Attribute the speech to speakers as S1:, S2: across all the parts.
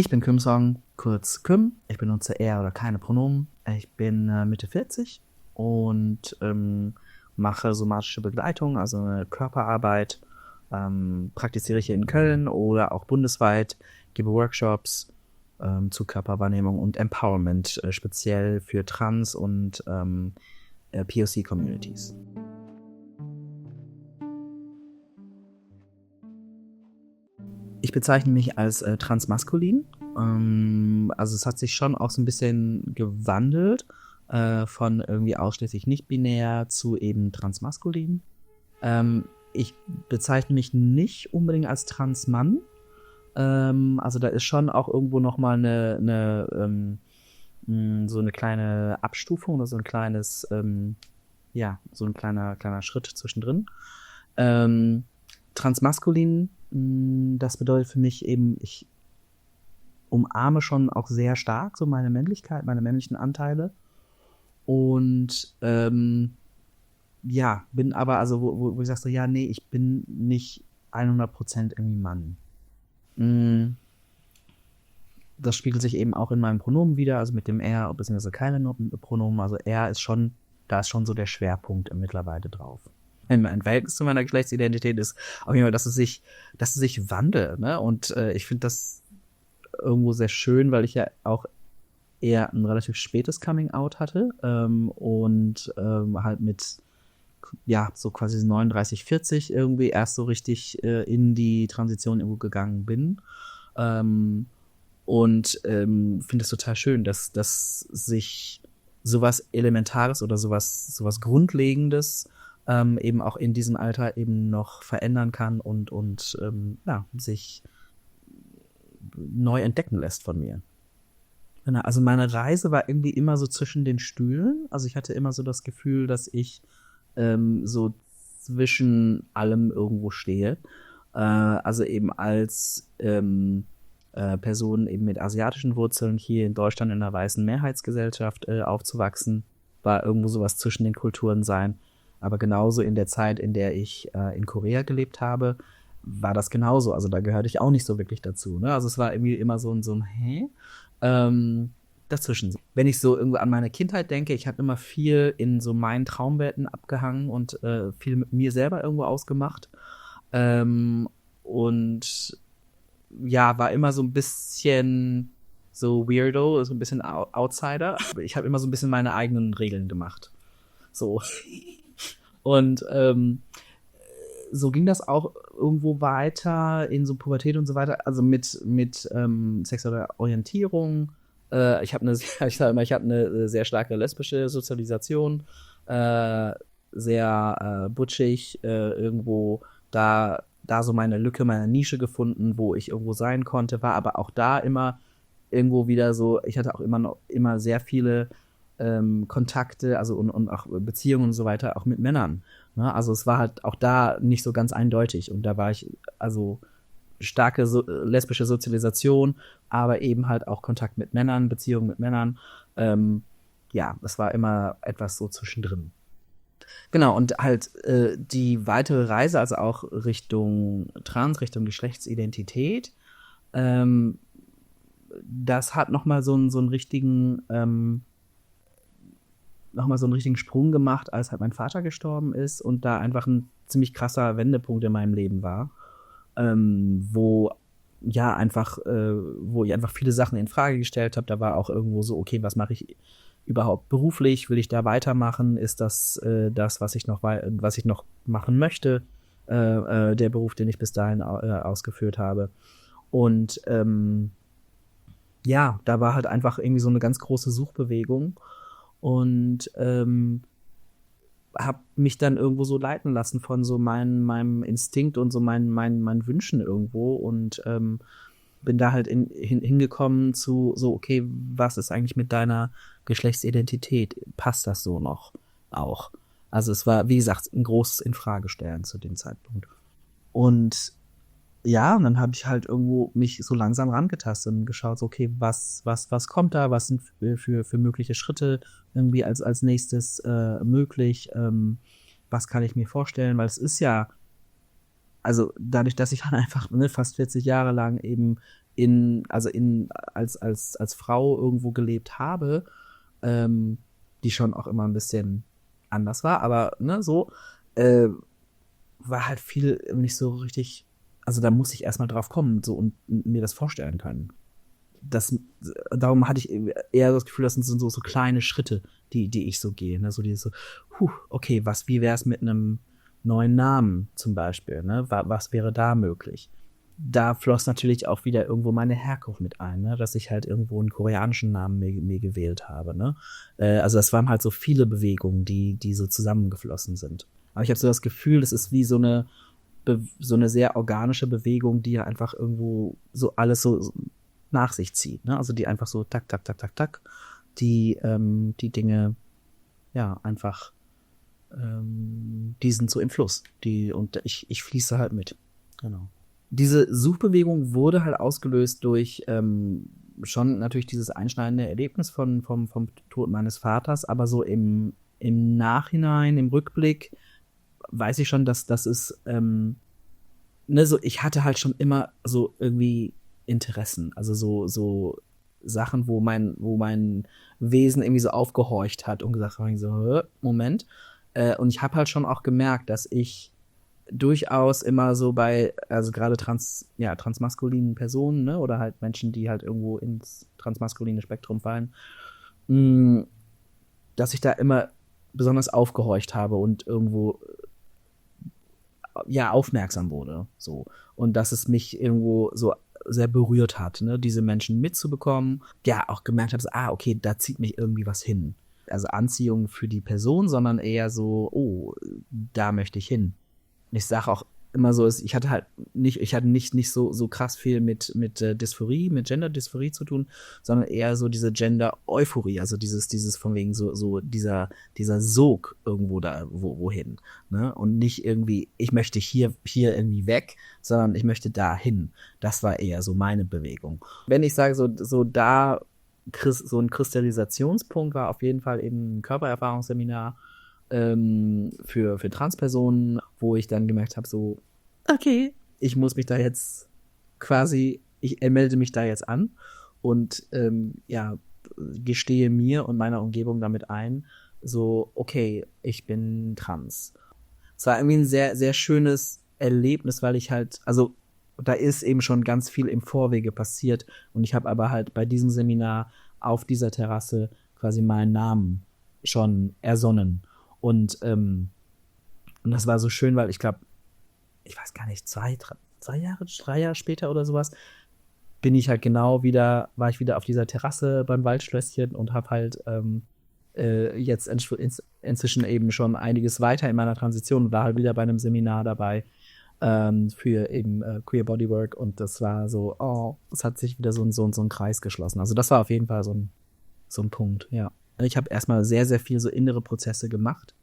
S1: Ich bin Kümsong, kurz Küm. Ich benutze er oder keine Pronomen. Ich bin Mitte 40 und mache somatische Begleitung, also eine Körperarbeit. Praktiziere ich hier in Köln oder auch bundesweit, gebe Workshops zu Körperwahrnehmung und Empowerment, speziell für Trans- und POC-Communities. Ich bezeichne mich als transmaskulin. Also es hat sich schon auch so ein bisschen gewandelt von irgendwie ausschließlich nicht-binär zu eben transmaskulin. Ich bezeichne mich nicht unbedingt als Transmann. Also da ist schon auch irgendwo nochmal so eine kleine Abstufung oder so ein kleines, so ein kleiner Schritt zwischendrin. Transmaskulin, das bedeutet für mich eben, ich umarme schon auch sehr stark so meine Männlichkeit, meine männlichen Anteile. Und bin aber, also wo ich sage so, ja, nee, ich bin nicht 100% irgendwie Mann. Das spiegelt sich eben auch in meinem Pronomen wieder, also mit dem er, beziehungsweise keine Pronomen, also er ist schon, da ist schon so der Schwerpunkt mittlerweile drauf. Mein Verhältnis zu meiner Geschlechtsidentität ist auf jeden Fall, dass es sich wandelt, ne? Und ich finde das irgendwo sehr schön, weil ich ja auch eher ein relativ spätes Coming-out hatte und halt mit so quasi 39, 40 irgendwie erst so richtig in die Transition irgendwo gegangen bin. Finde es total schön, dass sich sowas Elementares oder sowas Grundlegendes eben auch in diesem Alter eben noch verändern kann und sich neu entdecken lässt von mir. Genau, also meine Reise war irgendwie immer so zwischen den Stühlen. Also ich hatte immer so das Gefühl, dass ich so zwischen allem irgendwo stehe. Also eben als Person eben mit asiatischen Wurzeln hier in Deutschland in einer weißen Mehrheitsgesellschaft aufzuwachsen, war irgendwo sowas zwischen den Kulturen sein. Aber genauso in der Zeit, in der ich in Korea gelebt habe, war das genauso. Also da gehörte ich auch nicht so wirklich dazu. Ne? Also es war irgendwie immer so ein Hä? Dazwischen. Wenn ich so irgendwo an meine Kindheit denke, ich habe immer viel in so meinen Traumwelten abgehangen und viel mit mir selber irgendwo ausgemacht. Und ja, war immer so ein bisschen so Weirdo, so ein bisschen Outsider. Ich habe immer so ein bisschen meine eigenen Regeln gemacht. So. Und so ging das auch irgendwo weiter in so Pubertät und so weiter. Also mit sexueller Orientierung. Ich habe eine sehr starke lesbische Sozialisation. Sehr butchig. Irgendwo da so meine Lücke, meine Nische gefunden, wo ich irgendwo sein konnte, war aber auch da immer irgendwo wieder so, ich hatte auch immer sehr viele Kontakte, also und auch Beziehungen und so weiter, auch mit Männern. Ne? Also es war halt auch da nicht so ganz eindeutig und da war ich, also starke lesbische Sozialisation, aber eben halt auch Kontakt mit Männern, Beziehungen mit Männern. Das war immer etwas so zwischendrin. Genau, und halt die weitere Reise, also auch Richtung Trans, Richtung Geschlechtsidentität, das hat nochmal so einen richtigen Sprung gemacht, als halt mein Vater gestorben ist und da einfach ein ziemlich krasser Wendepunkt in meinem Leben war, wo ich einfach viele Sachen in Frage gestellt habe. Da war auch irgendwo so, okay, was mache ich überhaupt beruflich? Will ich da weitermachen? Ist das was ich noch machen möchte? Der Beruf, den ich bis dahin ausgeführt habe. Und da war halt einfach irgendwie so eine ganz große Suchbewegung und habe mich dann irgendwo so leiten lassen von so meinem Instinkt und so meinen Wünschen irgendwo und bin da halt hingekommen zu so, okay, was ist eigentlich mit deiner Geschlechtsidentität? Passt das so noch auch? Also es war, wie gesagt, ein großes Infragestellen zu dem Zeitpunkt. Und ja, und dann habe ich halt irgendwo mich so langsam rangetastet und geschaut, so, okay, was kommt da, was sind für mögliche Schritte irgendwie als nächstes möglich, was kann ich mir vorstellen, weil es ist ja, also dadurch, dass ich dann einfach fast 40 Jahre lang eben als Frau irgendwo gelebt habe, die schon auch immer ein bisschen anders war, aber ne, so, war halt viel nicht so richtig, also da musste ich erstmal drauf kommen so und mir das vorstellen können. Darum hatte ich eher das Gefühl, das sind so kleine Schritte, die ich so gehe, ne, so dieses so, okay, wie wär's mit einem neuen Namen zum Beispiel, ne, was wäre da möglich? Da floss natürlich auch wieder irgendwo meine Herkunft mit ein, ne, dass ich halt irgendwo einen koreanischen Namen mir gewählt habe, ne. Also das waren halt so viele Bewegungen, die so zusammengeflossen sind. Aber ich habe so das Gefühl, das ist wie so eine sehr organische Bewegung, die ja einfach irgendwo so alles so nach sich zieht, ne? Also die einfach so tak, tak, tak, tak, tak, die Dinge, ja, einfach, die sind so im Fluss. Und ich fließe halt mit. Genau. Diese Suchbewegung wurde halt ausgelöst durch schon natürlich dieses einschneidende Erlebnis vom Tod meines Vaters, aber so im Nachhinein, im Rückblick, weiß ich schon, dass das ist, ne, so, ich hatte halt schon immer so irgendwie Interessen, also so Sachen, wo mein Wesen irgendwie so aufgehorcht hat und gesagt hat, so, Moment. Und ich habe halt schon auch gemerkt, dass ich durchaus immer so also gerade transmaskulinen Personen, ne, oder halt Menschen, die halt irgendwo ins transmaskuline Spektrum fallen, dass ich da immer besonders aufgehorcht habe und irgendwo ja aufmerksam wurde, so, und dass es mich irgendwo so sehr berührt hat, ne, diese Menschen mitzubekommen, ja, auch gemerkt habe, so, okay, da zieht mich irgendwie was hin. Also Anziehung für die Person, sondern eher so, oh, da möchte ich hin. Ich sage auch immer so, ich hatte nicht so krass viel mit Dysphorie, mit Gender-Dysphorie zu tun, sondern eher so diese Gender-Euphorie, also dieses von wegen so dieser Sog irgendwo da, wohin, ne? Und nicht irgendwie, ich möchte hier irgendwie weg, sondern ich möchte da hin. Das war eher so meine Bewegung. Wenn ich sage, so ein Kristallisationspunkt war auf jeden Fall eben ein Körpererfahrungsseminar, für Transpersonen, wo ich dann gemerkt habe, so, okay, ich muss mich da jetzt ich melde mich da jetzt an und ja, gestehe mir und meiner Umgebung damit ein, so, okay, ich bin trans. Es war irgendwie ein sehr, sehr schönes Erlebnis, weil ich halt, also da ist eben schon ganz viel im Vorwege passiert und ich habe aber halt bei diesem Seminar auf dieser Terrasse quasi meinen Namen schon ersonnen. Und das war so schön, weil ich glaube, ich weiß gar nicht, 3 Jahre später oder sowas, war ich wieder auf dieser Terrasse beim Waldschlösschen und habe halt jetzt inzwischen eben schon einiges weiter in meiner Transition und war halt wieder bei einem Seminar dabei für eben Queer Bodywork und das war so, es hat sich wieder so ein Kreis geschlossen. Also das war auf jeden Fall so ein Punkt, ja. Ich habe erstmal sehr, sehr viel so innere Prozesse gemacht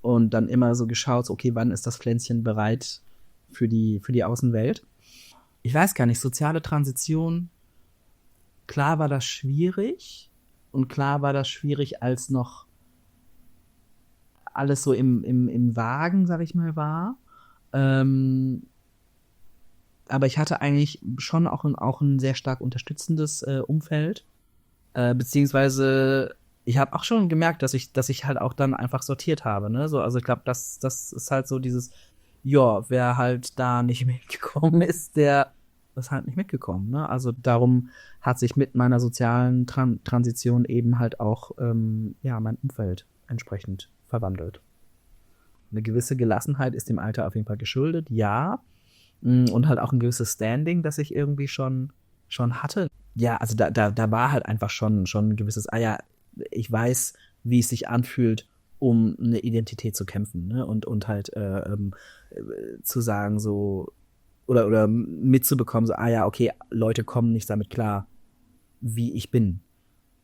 S1: und dann immer so geschaut, okay, wann ist das Pflänzchen bereit für die Außenwelt? Ich weiß gar nicht, soziale Transition, klar war das schwierig und klar war das schwierig, als noch alles so im Wagen, sag ich mal, war. Aber ich hatte eigentlich schon auch ein sehr stark unterstützendes Umfeld, beziehungsweise ich habe auch schon gemerkt, dass ich halt auch dann einfach sortiert habe, ne? So, also ich glaube, das ist halt so dieses, ja, wer halt da nicht mitgekommen ist, der ist halt nicht mitgekommen, ne? Also darum hat sich mit meiner sozialen Transition eben halt auch ja, mein Umfeld entsprechend verwandelt. Eine gewisse Gelassenheit ist dem Alter auf jeden Fall geschuldet, ja. Und halt auch ein gewisses Standing, das ich irgendwie schon hatte. Ja, also da war halt einfach schon ein gewisses, ja, ich weiß, wie es sich anfühlt, um eine Identität zu kämpfen, ne? Und halt zu sagen so, oder mitzubekommen, so, ja, okay, Leute kommen nicht damit klar, wie ich bin.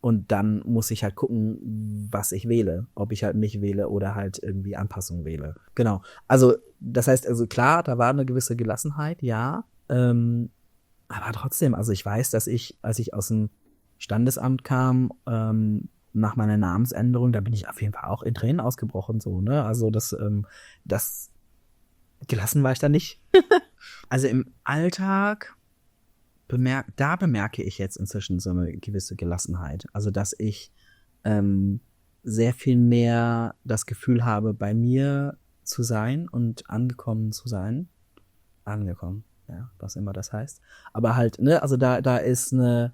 S1: Und dann muss ich halt gucken, was ich wähle. Ob ich halt mich wähle oder halt irgendwie Anpassung wähle. Genau. Also, das heißt, also klar, da war eine gewisse Gelassenheit, ja. Aber trotzdem, also ich weiß, dass als ich aus dem Standesamt kam, nach meiner Namensänderung, da bin ich auf jeden Fall auch in Tränen ausgebrochen, so, ne? Also das gelassen war ich da nicht. Also im Alltag da bemerke ich jetzt inzwischen so eine gewisse Gelassenheit. Also, dass ich sehr viel mehr das Gefühl habe, bei mir zu sein und angekommen zu sein. Angekommen, ja, was immer das heißt. Aber halt, ne, also da ist eine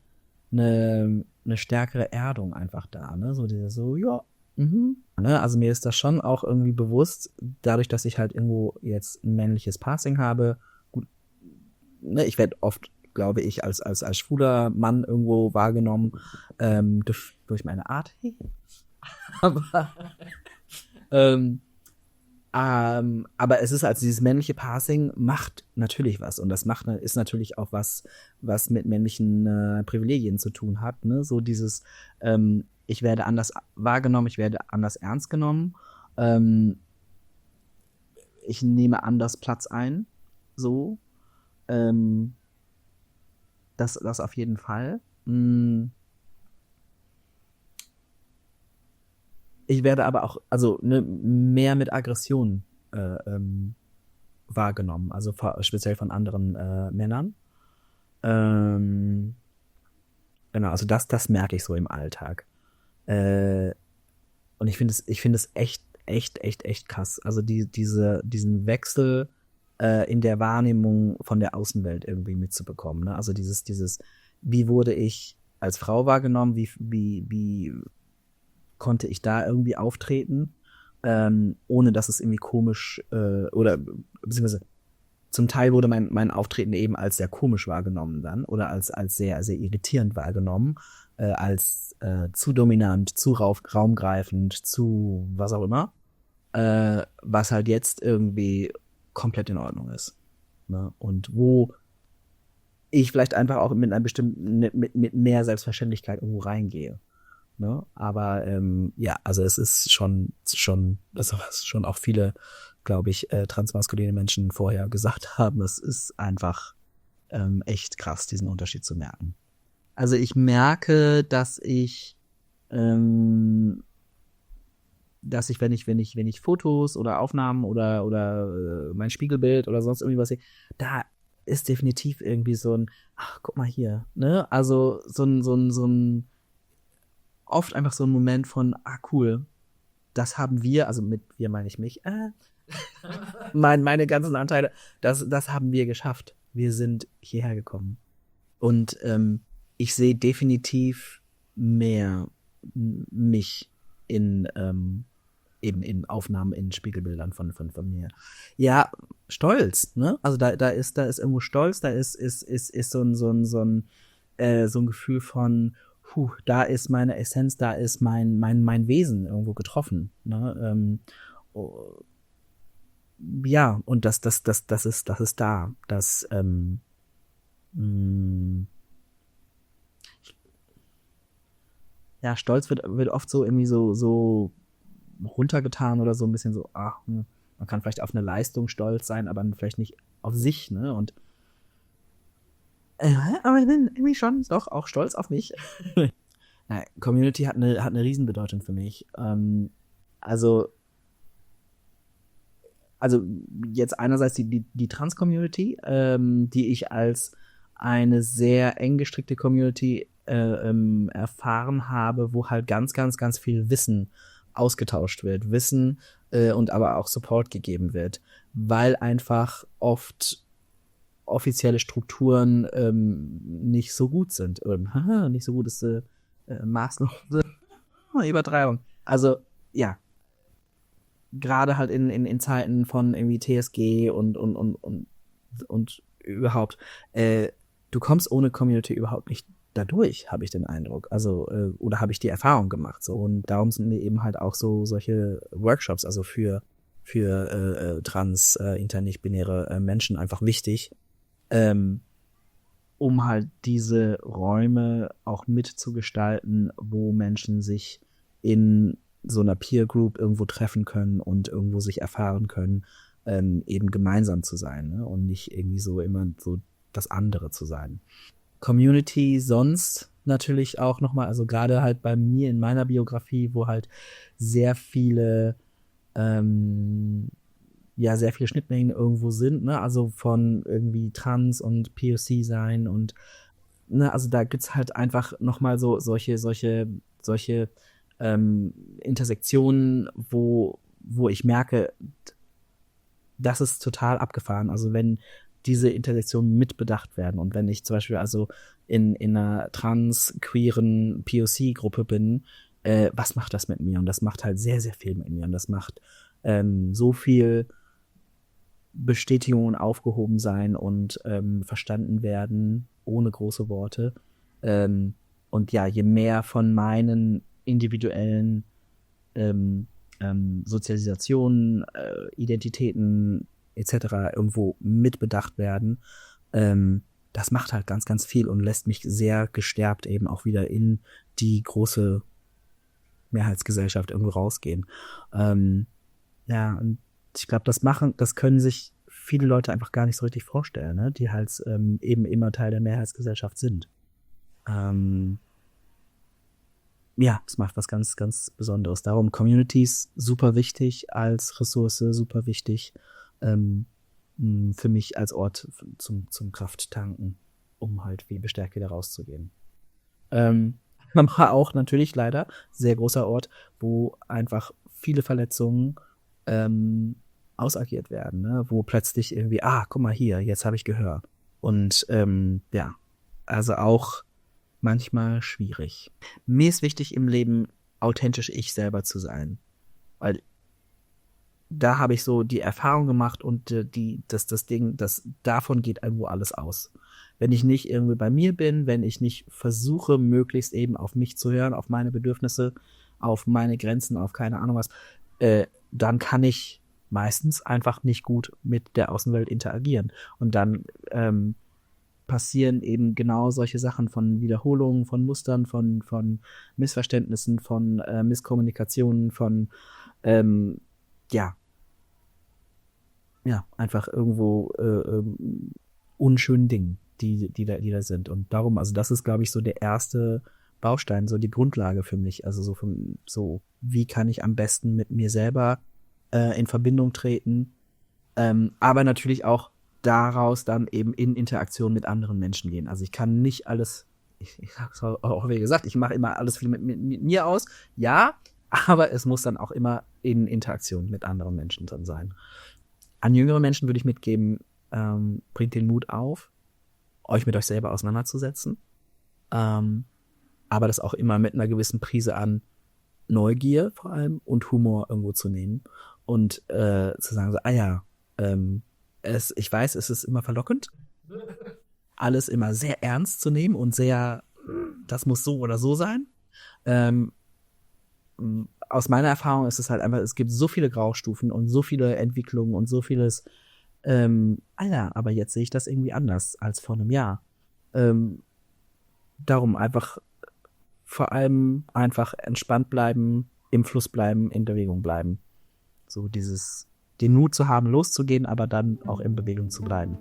S1: stärkere Erdung einfach da, ne, so diese so, ja, ne, also mir ist das schon auch irgendwie bewusst, dadurch, dass ich halt irgendwo jetzt ein männliches Passing habe, gut, ne, ich werde oft, glaube ich, als schwuler Mann irgendwo wahrgenommen, durch meine Art. aber, ähm, aber es ist also dieses männliche Passing macht natürlich was und das ist natürlich auch was mit männlichen Privilegien zu tun hat, ne? So dieses ich werde anders wahrgenommen, ich werde anders ernst genommen, ähm, ich nehme anders Platz ein, so ähm, das auf jeden Fall. Ich werde aber auch also ne, mehr mit Aggression äh, ähm, wahrgenommen, also speziell von anderen Männern. Ähm, genau, also das merke ich so im Alltag. Äh, und ich finde es echt krass. Also diesen Wechsel in der Wahrnehmung von der Außenwelt irgendwie mitzubekommen. Ne? Also wie wurde ich als Frau wahrgenommen? Wie konnte ich da irgendwie auftreten, ohne dass es irgendwie komisch oder beziehungsweise zum Teil wurde mein Auftreten eben als sehr komisch wahrgenommen dann oder als sehr, sehr irritierend wahrgenommen, als zu dominant, zu raumgreifend, zu was auch immer, was halt jetzt irgendwie komplett in Ordnung ist. Ne? Und wo ich vielleicht einfach auch mit einer bestimmten, mit mehr Selbstverständlichkeit irgendwo reingehe. Ne? Aber ja, also es ist also was schon auch viele, glaube ich, transmaskuline Menschen vorher gesagt haben, es ist einfach echt krass, diesen Unterschied zu merken. Also ich merke, ähm, wenn ich Fotos oder Aufnahmen oder mein Spiegelbild oder sonst irgendwie was sehe, da ist definitiv irgendwie so ein, ach, guck mal hier, ne? Also so ein oft einfach so ein Moment von, ah, cool, das haben wir, also mit wir meine ich mich, meine ganzen Anteile, das haben wir geschafft. Wir sind hierher gekommen. Und ich sehe definitiv mehr mich in eben in Aufnahmen, in Spiegelbildern von mir. Ja, Stolz, ne? Also da ist irgendwo Stolz, da ist so ein Gefühl von, da ist meine Essenz, da ist mein Wesen irgendwo getroffen. Ne? Oh, ja, und das ist da. Mh, ja, Stolz wird oft so irgendwie so runtergetan oder so ein bisschen so, man kann vielleicht auf eine Leistung stolz sein, aber vielleicht nicht auf sich, ne? Und aber ich bin irgendwie schon doch auch stolz auf mich. Ja, Community hat eine Riesenbedeutung für mich. Also, also jetzt einerseits die Trans-Community, die ich als eine sehr eng gestrickte Community erfahren habe, wo halt ganz viel Wissen ausgetauscht wird, Wissen und aber auch Support gegeben wird, weil einfach oft offizielle Strukturen nicht so gut sind. Nicht so gut ist maßlose Übertreibung. Also ja, gerade halt in Zeiten von irgendwie TSG und überhaupt, du kommst ohne Community überhaupt nicht dadurch, habe ich den Eindruck. Also, oder habe ich die Erfahrung gemacht. So. Und darum sind mir eben halt auch solche Workshops, also für trans, internicht-binäre Menschen einfach wichtig, ähm, um halt diese Räume auch mitzugestalten, wo Menschen sich in so einer Peer Group irgendwo treffen können und irgendwo sich erfahren können, eben gemeinsam zu sein, ne? Und nicht irgendwie so immer so das andere zu sein. Community sonst natürlich auch nochmal, also gerade halt bei mir in meiner Biografie, wo halt sehr viele ja sehr viele Schnittmengen irgendwo sind, ne? Also von irgendwie Trans und POC sein und ne, also da gibt's halt einfach nochmal so solche Intersektionen, wo ich merke, das ist total abgefahren. Also wenn diese Intersektionen mitbedacht werden und wenn ich zum Beispiel also in einer trans-queeren POC-Gruppe bin, was macht das mit mir? Und das macht halt sehr, sehr viel mit mir. Und das macht so viel Bestätigung und aufgehoben sein und verstanden werden, ohne große Worte. Und ja, je mehr von meinen individuellen Sozialisationen, Identitäten etc. irgendwo mitbedacht werden, das macht halt ganz, ganz viel und lässt mich sehr gestärkt eben auch wieder in die große Mehrheitsgesellschaft irgendwo rausgehen. Ja, und ich glaube, das können sich viele Leute einfach gar nicht so richtig vorstellen, ne? Die halt eben immer Teil der Mehrheitsgesellschaft sind. Ähm, ja, das macht was ganz, ganz Besonderes. Darum Communities super wichtig als Ressource, super wichtig für mich als Ort zum Krafttanken, um halt wie bestärkt wieder rauszugehen. Aber auch natürlich leider sehr großer Ort, wo einfach viele Verletzungen ausagiert werden, ne? Wo plötzlich irgendwie, guck mal hier, jetzt habe ich Gehör. Und ja, also auch manchmal schwierig. Mir ist wichtig im Leben, authentisch ich selber zu sein. Weil da habe ich so die Erfahrung gemacht und das Ding, das davon geht irgendwo alles aus. Wenn ich nicht irgendwie bei mir bin, wenn ich nicht versuche, möglichst eben auf mich zu hören, auf meine Bedürfnisse, auf meine Grenzen, auf keine Ahnung was, dann kann ich meistens einfach nicht gut mit der Außenwelt interagieren. Und dann passieren eben genau solche Sachen von Wiederholungen, von Mustern, von Missverständnissen, von Misskommunikationen, von ja, einfach irgendwo unschönen Dingen, die da sind. Und darum, also das ist, glaube ich, so der erste Baustein, so die Grundlage für mich. Also so wie kann ich am besten mit mir selber in Verbindung treten, aber natürlich auch daraus dann eben in Interaktion mit anderen Menschen gehen. Also ich kann nicht alles, ich hab's auch wie gesagt, ich mache immer alles viel mit mir aus, ja, aber es muss dann auch immer in Interaktion mit anderen Menschen dann sein. An jüngere Menschen würde ich mitgeben, bringt den Mut auf, euch mit euch selber auseinanderzusetzen, aber das auch immer mit einer gewissen Prise an Neugier vor allem und Humor irgendwo zu nehmen und zu sagen, so, ich weiß, es ist immer verlockend, alles immer sehr ernst zu nehmen und sehr, das muss so oder so sein. Aus meiner Erfahrung ist es halt einfach, es gibt so viele Graustufen und so viele Entwicklungen und so vieles, aber jetzt sehe ich das irgendwie anders als vor einem Jahr. Darum einfach vor allem einfach entspannt bleiben, im Fluss bleiben, in Bewegung bleiben. So den Mut zu haben, loszugehen, aber dann auch in Bewegung zu bleiben.